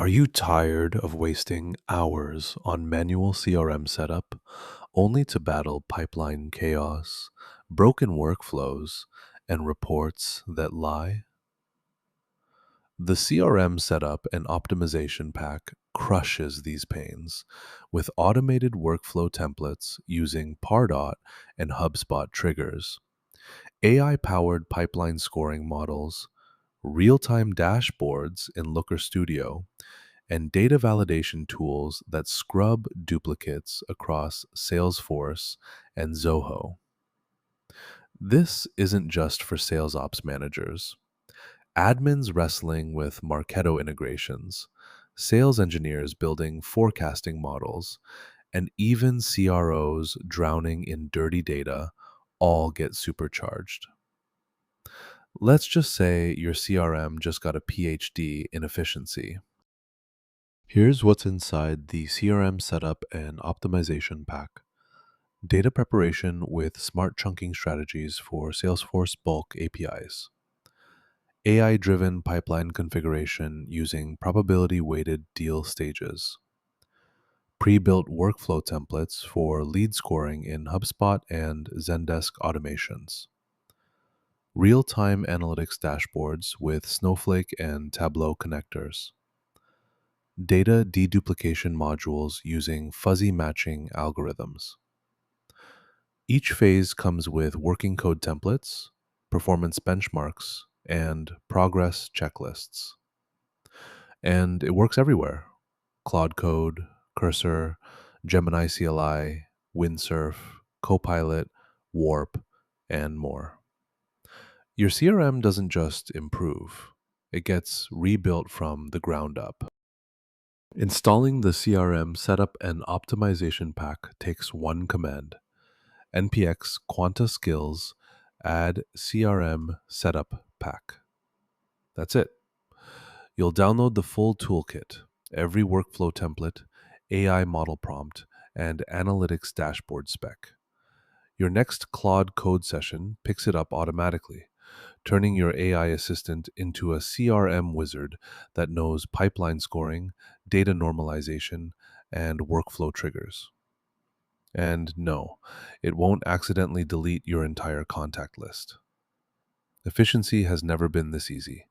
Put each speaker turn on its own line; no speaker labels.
Are you tired of wasting hours on manual CRM setup only to battle pipeline chaos, broken workflows, and reports that lie? The CRM setup and optimization pack crushes these pains with automated workflow templates using Pardot and HubSpot triggers, AI powered pipeline scoring models, real time dashboards in Looker Studio, and data validation tools that scrub duplicates across Salesforce and Zoho. This isn't just for sales ops managers. Admins wrestling with Marketo integrations, sales engineers building forecasting models, and even CROs drowning in dirty data all get supercharged. Let's just say your CRM just got a PhD in efficiency. Here's what's inside the CRM setup and optimization pack. Data preparation with smart chunking strategies for Salesforce bulk APIs. AI driven pipeline configuration using probability weighted deal stages. Pre built workflow templates for lead scoring in HubSpot and Zendesk automations. Real time analytics dashboards with Snowflake and Tableau connectors. Data deduplication modules using fuzzy matching algorithms. Each phase comes with working code templates, performance benchmarks, and progress checklists. And it works everywhere: Claude Code, Cursor, Gemini CLI, Windsurf, Copilot, Warp, and more. Your CRM doesn't just improve, it gets rebuilt from the ground up. Installing the CRM setup and optimization pack takes one command: npx quanta-skills add crm-setup-pack. That's it. You'll download the full toolkit, every workflow template, AI model prompt, and analytics dashboard spec. Your next Claude code session picks it up automatically, turning your AI assistant into a CRM wizard that knows pipeline scoring, data normalization, and workflow triggers. And no, it won't accidentally delete your entire contact list. Efficiency has never been this easy.